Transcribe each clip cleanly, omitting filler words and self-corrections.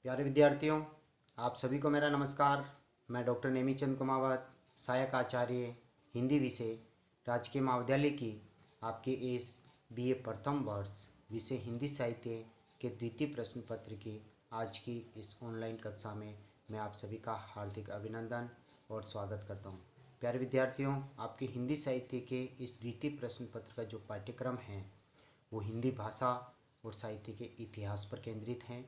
प्यारे विद्यार्थियों, आप सभी को मेरा नमस्कार। मैं डॉक्टर नेमीचंद कुमावत, सहायक आचार्य हिंदी विषय, राजकीय महाविद्यालय की आपके इस बीए प्रथम वर्ष विषय हिंदी साहित्य के द्वितीय प्रश्न पत्र की आज की इस ऑनलाइन कक्षा में मैं आप सभी का हार्दिक अभिनंदन और स्वागत करता हूं। प्यारे विद्यार्थियों, आपके हिंदी साहित्य के इस द्वितीय प्रश्न पत्र का जो पाठ्यक्रम है वो हिंदी भाषा और साहित्य के इतिहास पर केंद्रित हैं।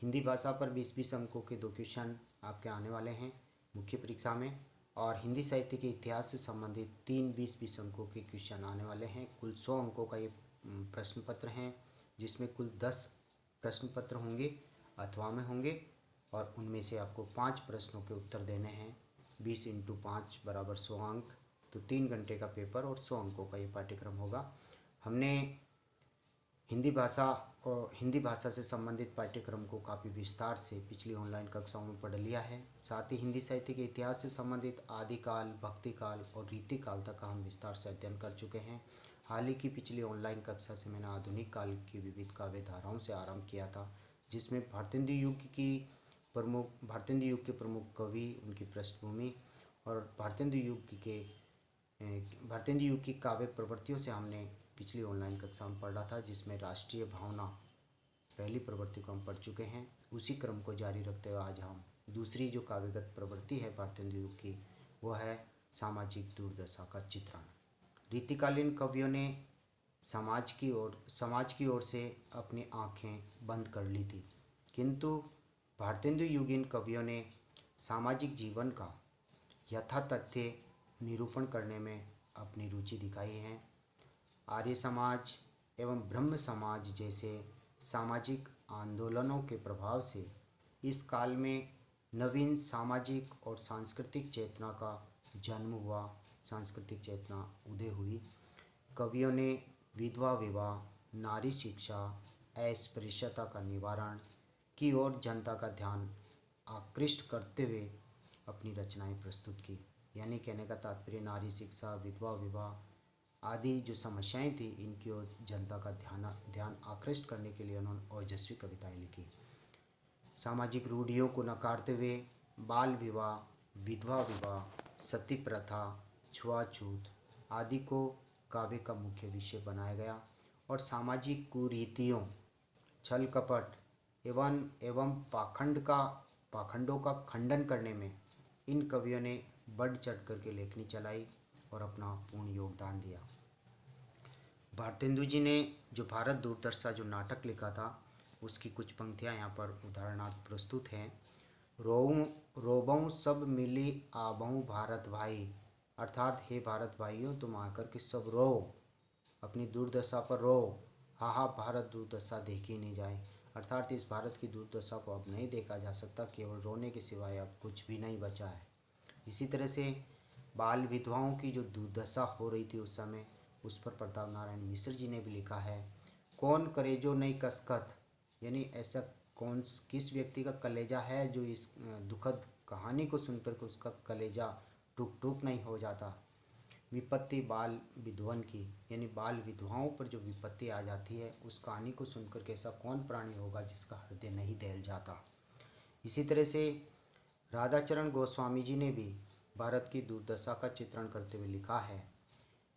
हिंदी भाषा पर 20-20 अंकों के 2 क्वेश्चन आपके आने वाले हैं मुख्य परीक्षा में, और हिंदी साहित्य के इतिहास से संबंधित 3 20-20 अंकों के क्वेश्चन आने वाले हैं। कुल 100 अंकों का ये प्रश्न पत्र हैं, जिसमें कुल 10 प्रश्न पत्र होंगे अथवा में होंगे, और उनमें से आपको 5 प्रश्नों के उत्तर देने हैं। 20 × 5 = 100 अंक, तो 3 घंटे का पेपर और 100 अंकों का ये पाठ्यक्रम होगा। हमने हिंदी भाषा से संबंधित पाठ्यक्रम को काफ़ी विस्तार से पिछली ऑनलाइन कक्षाओं में पढ़ लिया है। साथ ही हिंदी साहित्य के इतिहास से संबंधित आदिकाल, भक्तिकाल और रीतिकाल तक का हम विस्तार से अध्ययन कर चुके हैं। हाल ही की पिछली ऑनलाइन कक्षा से मैंने आधुनिक काल की विविध काव्य धाराओं से आरंभ किया था, जिसमें भारतेंदु युग के प्रमुख कवि, उनकी पृष्ठभूमि और भारतेंदु युग की काव्य प्रवृत्तियों से हमने पिछली ऑनलाइन कक्षा में पढ़ा था, जिसमें राष्ट्रीय भावना पहली प्रवृत्ति को हम पढ़ चुके हैं। उसी क्रम को जारी रखते हुए आज हम दूसरी जो काव्यगत प्रवृत्ति है भारतेंदु युग की, वो है सामाजिक दुर्दशा का चित्रण। रीतिकालीन कवियों ने समाज की ओर से अपनी आंखें बंद कर ली थी, किंतु भारतेंदु युगीन कवियों ने सामाजिक जीवन का यथातथ्य निरूपण करने में अपनी रुचि दिखाई है। आर्य समाज एवं ब्रह्म समाज जैसे सामाजिक आंदोलनों के प्रभाव से इस काल में नवीन सामाजिक और सांस्कृतिक चेतना का जन्म हुआ, सांस्कृतिक चेतना उदय हुई। कवियों ने विधवा विवाह, नारी शिक्षा, अस्पृश्यता का निवारण की ओर जनता का ध्यान आकृष्ट करते हुए अपनी रचनाएं प्रस्तुत की। यानी कहने का तात्पर्य नारी शिक्षा, विधवा विवाह आदि जो समस्याएं थी, इनकी ओर जनता का ध्यान आकृष्ट करने के लिए उन्होंने ओजस्वी कविताएं लिखी। सामाजिक रूढ़ियों को नकारते हुए बाल विवाह, विधवा विवाह, सती प्रथा, छुआछूत आदि को काव्य का मुख्य विषय बनाया गया, और सामाजिक कुरीतियों, छल कपट एवं पाखंडों का खंडन करने में इन कवियों ने बढ़ चढ़ कर के लेखनी चलाई और अपना पूर्ण योगदान दिया। भारतेंदु जी ने जो भारत दुर्दशा जो नाटक लिखा था, उसकी कुछ पंक्तियां यहाँ पर उदाहरणार्थ प्रस्तुत हैं। रोबऊँ सब मिली आबऊँ भारत भाई, अर्थात हे भारत भाइयों, तुम आकर के सब रो, अपनी दुर्दशा पर रो, हा भारत दुर्दशा देखी नहीं जाए। अर्थात इस भारत की दुर्दशा को अब नहीं देखा जा सकता, केवल रोने के सिवाय अब कुछ भी नहीं बचा है। इसी तरह से बाल विधवाओं की जो दुर्दशा हो रही थी उस समय, उस पर प्रताप नारायण मिश्र जी ने भी लिखा है। कौन करेजो नहीं कसकत, यानी ऐसा किस व्यक्ति का कलेजा है जो इस दुखद कहानी को सुनकर के उसका कलेजा टूक टूक नहीं हो जाता। विपत्ति बाल विधवन की, यानी बाल विधवाओं पर जो विपत्ति आ जाती है, उस कहानी को सुनकर के ऐसा कौन प्राणी होगा जिसका हृदय नहीं दहल जाता। इसी तरह से राधाचरण गोस्वामी जी ने भी भारत की दुर्दशा का चित्रण करते हुए लिखा है।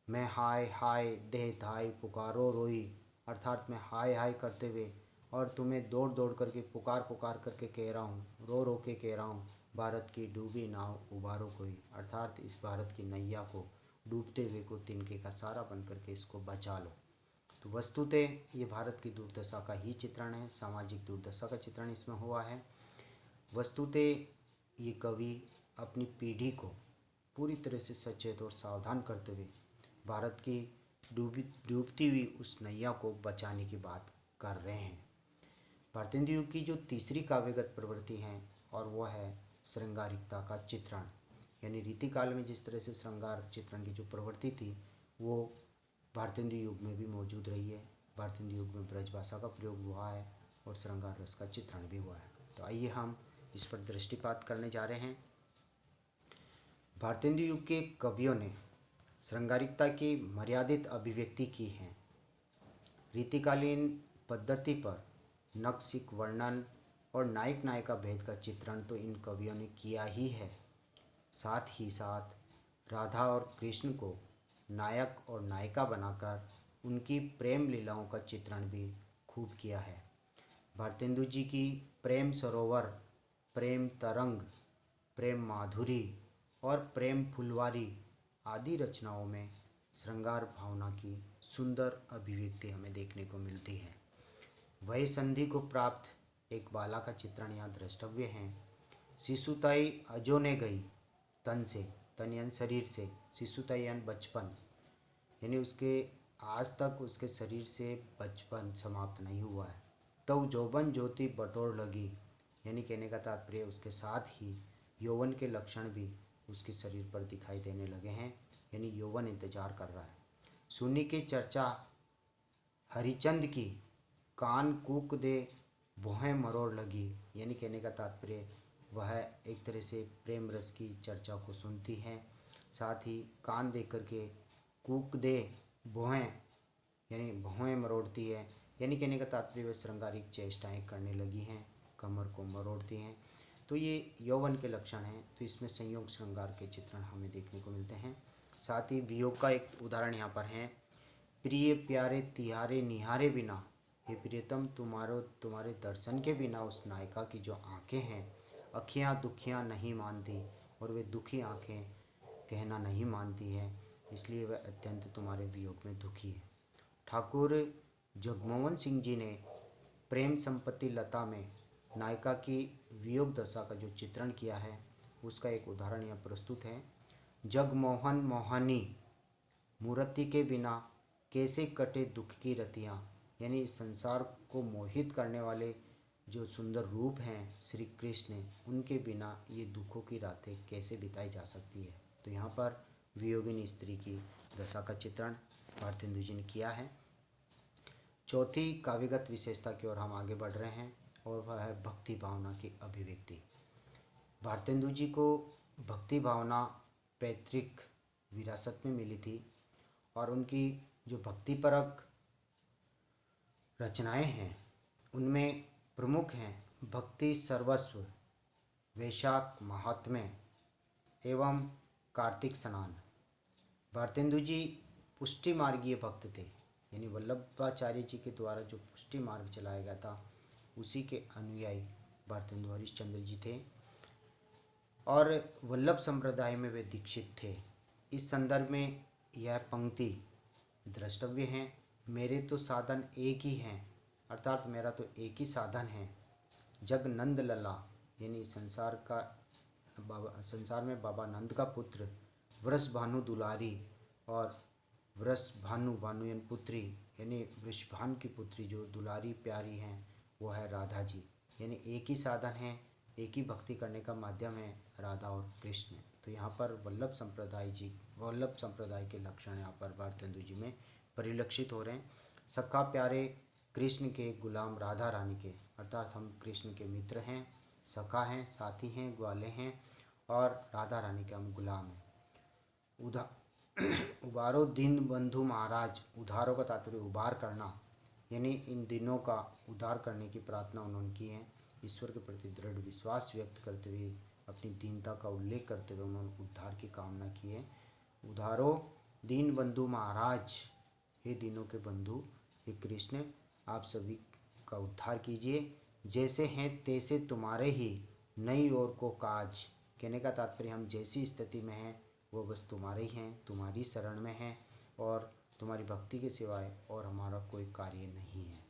मैं हाय हाय देह धाय पुकारो रोई, अर्थात मैं हाय हाय करते हुए और तुम्हें दौड़ दौड़ करके पुकार करके कह रहा हूँ, रो रो के कह रहा हूँ, भारत की डूबी नाव उबारो कोई, अर्थात इस भारत की नैया को डूबते हुए को तिनके का सहारा बन करके इसको बचा लो। तो वस्तुतः ये भारत की दुर्दशा का ही चित्रण है, सामाजिक दुर्दशा का चित्रण इसमें हुआ है। वस्तुतः ये कवि अपनी पीढ़ी को पूरी तरह से सचेत और सावधान करते हुए भारत की डूबती हुई उस नैया को बचाने की बात कर रहे हैं। भारतेंदु युग की जो तीसरी काव्यगत प्रवृत्ति है, और वो है श्रृंगारिकता का चित्रण। यानी रीतिकाल में जिस तरह से श्रृंगार चित्रण की जो प्रवृत्ति थी, वो भारतेंदु युग में भी मौजूद रही है। भारतेंदु युग में ब्रज भाषा का प्रयोग हुआ है और श्रृंगार रस का चित्रण भी हुआ है। तो आइए हम इस पर दृष्टिपात करने जा रहे हैं। भारतेंदु युग के कवियों ने श्रृंगारिकता की मर्यादित अभिव्यक्ति की है। रीतिकालीन पद्धति पर नक्सिक वर्णन और नायक नायिका भेद का चित्रण तो इन कवियों ने किया ही है, साथ ही साथ राधा और कृष्ण को नायक और नायिका बनाकर उनकी प्रेम लीलाओं का चित्रण भी खूब किया है। भारतेंदु जी की प्रेम सरोवर, प्रेम तरंग, प्रेम माधुरी और प्रेम फुलवारी आदि रचनाओं में श्रृंगार भावना की सुंदर अभिव्यक्ति हमें देखने को मिलती है। वही संधि को प्राप्त एक बाला का चित्रण यहाँ द्रष्टव्य है। शिशुताई अजोने गई तन से, तन यानी शरीर से, शिशुताई यानी बचपन, यानी उसके आज तक उसके शरीर से बचपन समाप्त नहीं हुआ है। तब यौवन ज्योति बटोर लगी, यानी कहने का तात्पर्य उसके साथ ही यौवन के लक्षण भी उसके शरीर पर दिखाई देने लगे हैं, यानी यौवन इंतजार कर रहा है। सुनी की चर्चा हरिचंद की, कान कूक दे भोहें मरोड़ लगी, यानी कहने का तात्पर्य वह एक तरह से प्रेम रस की चर्चा को सुनती हैं, साथ ही कान दे करके कूक दे भोहें यानी भौहें मरोड़ती है, यानी कहने का तात्पर्य वे श्रृंगारिक चेष्टाएं करने लगी हैं, कमर को मरोड़ती हैं। तो ये यौवन के लक्षण हैं। तो इसमें संयोग श्रृंगार के चित्रण हमें देखने को मिलते हैं। साथ ही वियोग का एक उदाहरण यहाँ पर है। प्रिय प्यारे तिहारे निहारे बिना, हे प्रियतम तुम्हारे दर्शन के बिना उस नायिका की जो आंखें हैं, अखियाँ दुखियाँ नहीं मानती, और वे दुखी आंखें कहना नहीं मानती हैं, इसलिए वह अत्यंत तुम्हारे वियोग में दुखी है। ठाकुर जगमोहन सिंह जी ने प्रेम संपत्ति लता में नायिका की वियोग दशा का जो चित्रण किया है, उसका एक उदाहरण यहाँ प्रस्तुत है। जगमोहन मोहनी मूर्ति के बिना कैसे कटे दुख की रतियाँ, यानी इस संसार को मोहित करने वाले जो सुंदर रूप हैं श्री कृष्ण, उनके बिना ये दुखों की रातें कैसे बिताई जा सकती है। तो यहाँ पर वियोगिनी स्त्री की दशा का चित्रण भारतेंदु जी ने किया है। चौथी काव्यगत विशेषता की ओर हम आगे बढ़ रहे हैं, और वह है भक्ति भावना की अभिव्यक्ति। भारतेंदु जी को भक्ति भावना पैतृक विरासत में मिली थी, और उनकी जो भक्तिपरक रचनाएं हैं उनमें प्रमुख हैं भक्ति सर्वस्व, वैशाख महात्म्य एवं कार्तिक स्नान। भारतेंदु जी पुष्टि मार्गीय भक्त थे, यानी वल्लभाचार्य जी के द्वारा जो पुष्टि मार्ग चलाया गया था उसी के अनुयायी भारतेंदु हरिश्चंद्र जी थे, और वल्लभ संप्रदाय में वे दीक्षित थे। इस संदर्भ में यह पंक्ति द्रष्टव्य है। मेरे तो साधन एक ही हैं, अर्थात मेरा तो एक ही साधन है। जग नंद लला, यानी संसार में बाबा नंद का पुत्र, वृष भानु दुलारी, और वृष भानु भानुयन पुत्री, यानी वृषभान की पुत्री जो दुलारी प्यारी हैं वो है राधा जी। यानी एक ही साधन है, एक ही भक्ति करने का माध्यम है राधा और कृष्ण। तो यहाँ पर वल्लभ संप्रदाय के लक्षण यहाँ पर भारतेंदु जी में परिलक्षित हो रहे हैं। सखा प्यारे कृष्ण के, गुलाम राधा रानी के, अर्थात हम कृष्ण के मित्र हैं, सखा हैं, साथी हैं, ग्वाले हैं, और राधा रानी के हम गुलाम हैं। उबारो दीन बंधु महाराज, उधारों का तात्पर्य उबार करना, यानी इन दिनों का उद्धार करने की प्रार्थना उन्होंने की है। ईश्वर के प्रति दृढ़ विश्वास व्यक्त करते हुए, अपनी दीनता का उल्लेख करते हुए उन्होंने उद्धार की कामना की है। उधारो दीन बंधु महाराज, हे दीनों के बंधु, हे कृष्ण, आप सभी का उद्धार कीजिए। जैसे हैं तैसे तुम्हारे ही, नई ओर को काज, कहने का तात्पर्य हम जैसी स्थिति में हैं वो बस तुम्हारे ही हैं, तुम्हारी शरण में हैं, और तुम्हारी भक्ति के सिवाय और हमारा कोई कार्य नहीं है।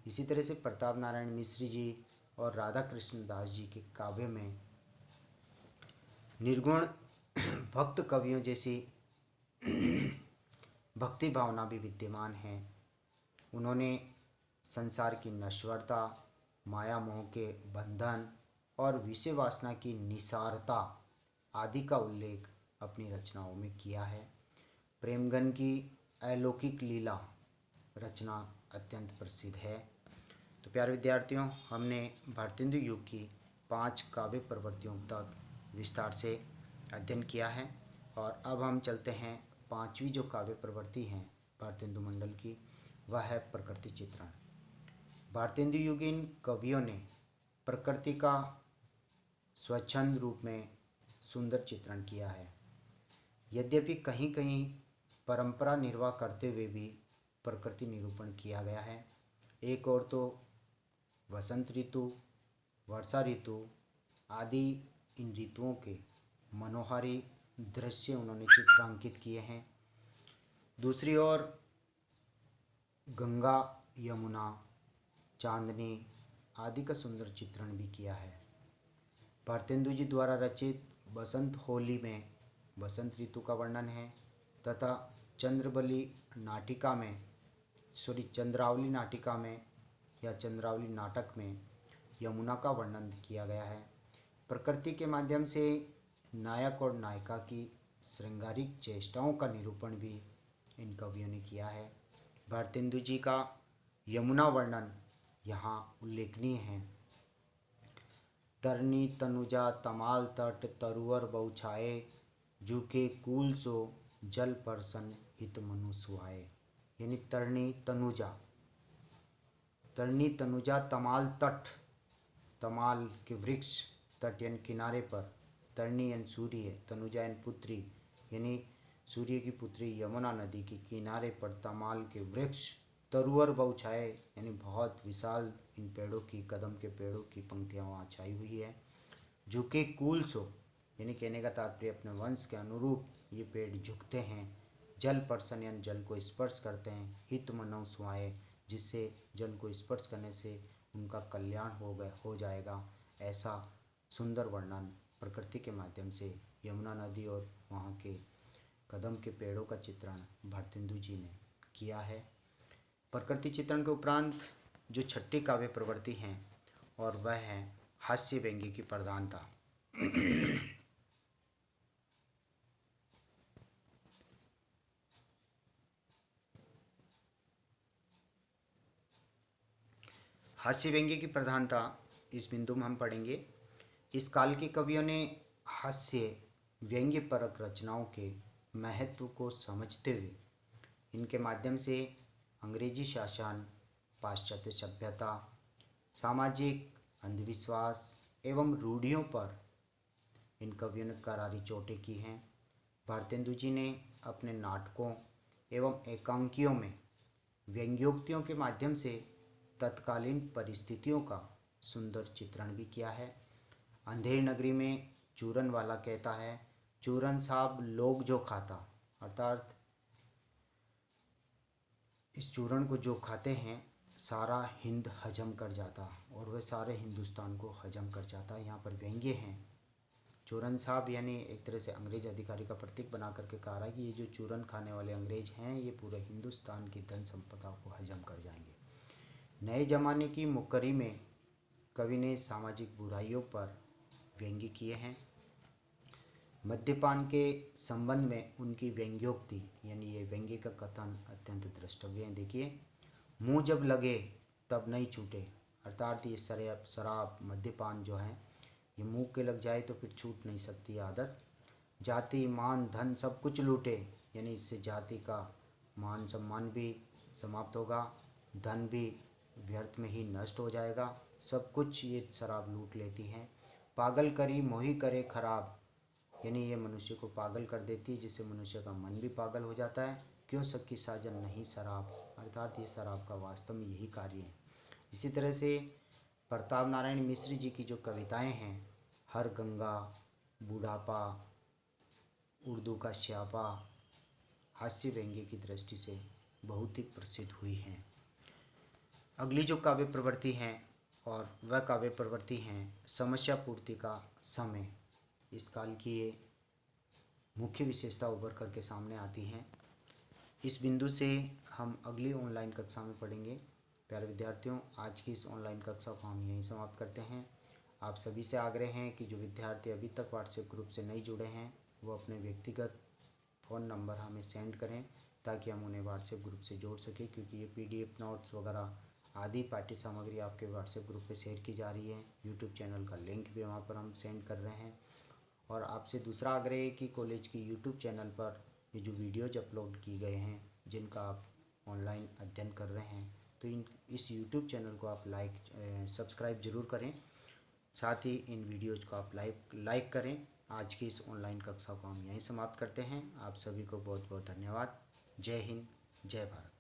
इसी तरह से प्रताप नारायण मिश्र जी और राधा कृष्ण दास जी के काव्य में निर्गुण भक्त कवियों जैसी भक्ति भावना भी विद्यमान है। उन्होंने संसार की नश्वरता, माया मोह के बंधन और विषय वासना की निसारता आदि का उल्लेख अपनी रचनाओं में किया है। प्रेमगन की अलौकिक लीला रचना अत्यंत प्रसिद्ध है। तो प्यारे विद्यार्थियों, हमने भारतेंदु युग की 5 काव्य प्रवृत्तियों तक विस्तार से अध्ययन किया है, और अब हम चलते हैं 5वीं जो काव्य प्रवृत्ति हैं भारतेंदु मंडल की, वह है प्रकृति चित्रण। भारतेंदु युगीन कवियों ने प्रकृति का स्वच्छंद रूप में सुंदर चित्रण किया है। यद्यपि कहीं कहीं परंपरा निर्वाह करते हुए भी प्रकृति निरूपण किया गया है। एक और तो वसंत ऋतु, वर्षा ऋतु आदि इन ऋतुओं के मनोहारी दृश्य उन्होंने चित्रांकित किए हैं। दूसरी ओर गंगा, यमुना, चांदनी आदि का सुंदर चित्रण भी किया है। भारतेंदु जी द्वारा रचित बसंत होली में बसंत ऋतु का वर्णन है तथा चंद्रावली नाटिका में या चंद्रावली नाटक में यमुना का वर्णन किया गया है। प्रकृति के माध्यम से नायक और नायिका की श्रृंगारिक चेष्टाओं का निरूपण भी इन कवियों ने किया है। भारतेंदु जी का यमुना वर्णन यहाँ उल्लेखनीय है। तरनी तनुजा तमाल तट तरुअर बहु छाए, जूके कूल सो जल परसन हित मनु सुहाए। यानी तरनी तनुजा तमाल तट, तमाल के वृक्ष, तट यानी किनारे पर, तरनी यानी सूर्य, तनुजा यानी पुत्री यानी सूर्य की पुत्री यमुना नदी के किनारे पर तमाल के वृक्ष, तरुअर बहु छाए यानी बहुत विशाल इन पेड़ों की, कदम के पेड़ों की पंक्तियाँ वहाँ छाई हुई है। झुके कूल सो यानी कहने का तात्पर्य अपने वंश के अनुरूप ये पेड़ झुकते हैं। जल पर्सन यानी जल को स्पर्श करते हैं। हित मनौ सुहाए जिससे जल को स्पर्श करने से उनका कल्याण हो जाएगा। ऐसा सुंदर वर्णन प्रकृति के माध्यम से यमुना नदी और वहाँ के कदम के पेड़ों का चित्रण भारतेंदु जी ने किया है। प्रकृति चित्रण के उपरांत जो छठी काव्य प्रवृत्ति हैं और वह है हास्य व्यंग्य की प्रधानता। हास्य व्यंग्य की प्रधानता इस बिंदु में हम पढ़ेंगे। इस काल के कवियों ने हास्य व्यंग्य परक रचनाओं के महत्व को समझते हुए इनके माध्यम से अंग्रेजी शासन, पाश्चात्य सभ्यता, सामाजिक अंधविश्वास एवं रूढ़ियों पर इन कवियों ने करारी चोटें की हैं। भारतेंदु जी ने अपने नाटकों एवं एकांकियों में व्यंग्योक्तियों के माध्यम से तत्कालीन परिस्थितियों का सुंदर चित्रण भी किया है। अंधेर नगरी में चूरन वाला कहता है, चूरन साहब लोग जो खाता, अर्थात इस चूरन को जो खाते हैं सारा हिंद हजम कर जाता और वह सारे हिंदुस्तान को हजम कर जाता। यहाँ पर व्यंग्य हैं। चूरन साहब यानी एक तरह से अंग्रेज अधिकारी का प्रतीक बना करके कहा रहा है कि ये जो चूरन खाने वाले अंग्रेज हैं ये पूरे हिंदुस्तान की धन संपदा को हजम कर जाएंगे। नए जमाने की मुक्करी में कवि ने सामाजिक बुराइयों पर व्यंग्य किए हैं। मद्यपान के संबंध में उनकी व्यंग्योक्ति यानी ये व्यंग्य का कथन अत्यंत द्रष्टव्य है। देखिए, मुँह जब लगे तब नहीं छूटे, अर्थात ये शराब मद्यपान जो है ये मुँह के लग जाए तो फिर छूट नहीं सकती आदत। जाति मान धन सब कुछ लूटे यानी इससे जाति का मान सम्मान भी समाप्त होगा, धन भी व्यर्थ में ही नष्ट हो जाएगा, सब कुछ ये शराब लूट लेती हैं। पागल करी मोही करे खराब यानी ये मनुष्य को पागल कर देती है जिससे मनुष्य का मन भी पागल हो जाता है। क्यों सखी साजन नहीं शराब, अर्थात ये शराब का वास्तव में यही कार्य है। इसी तरह से प्रताप नारायण मिश्र जी की जो कविताएं हैं, हर गंगा, बुढ़ापा, उर्दू का श्यापा, हास्य व्यंग्य की दृष्टि से बहुत ही प्रसिद्ध हुई हैं। अगली जो काव्य प्रवृत्ति हैं और वह काव्य प्रवृत्ति हैं समस्या पूर्ति का समय। इस काल की ये मुख्य विशेषता उभर करके सामने आती हैं। इस बिंदु से हम अगली ऑनलाइन कक्षा में पढ़ेंगे। प्यारे विद्यार्थियों, आज की इस ऑनलाइन कक्षा को हम यहीं समाप्त करते हैं। आप सभी से आग्रह है कि जो विद्यार्थी अभी तक व्हाट्सएप ग्रुप से नहीं जुड़े हैं वो अपने व्यक्तिगत फ़ोन नंबर हमें सेंड करें ताकि हम उन्हें व्हाट्सएप ग्रुप से जोड़ सकें, क्योंकि ये PDF नोट्स वगैरह आदि पाठ्य सामग्री आपके व्हाट्सएप ग्रुप पे शेयर की जा रही है। यूट्यूब चैनल का लिंक भी वहाँ पर हम सेंड कर रहे हैं। और आपसे दूसरा आग्रह है कि कॉलेज की यूट्यूब चैनल पर ये जो वीडियोज अपलोड की गए हैं जिनका आप ऑनलाइन अध्ययन कर रहे हैं तो इस यूट्यूब चैनल को आप सब्सक्राइब ज़रूर करें साथ ही इन वीडियोज़ को आप लाइक करें। आज की इस ऑनलाइन कक्षा को हम यहीं समाप्त करते हैं। आप सभी को बहुत बहुत धन्यवाद। जय हिंद, जय भारत।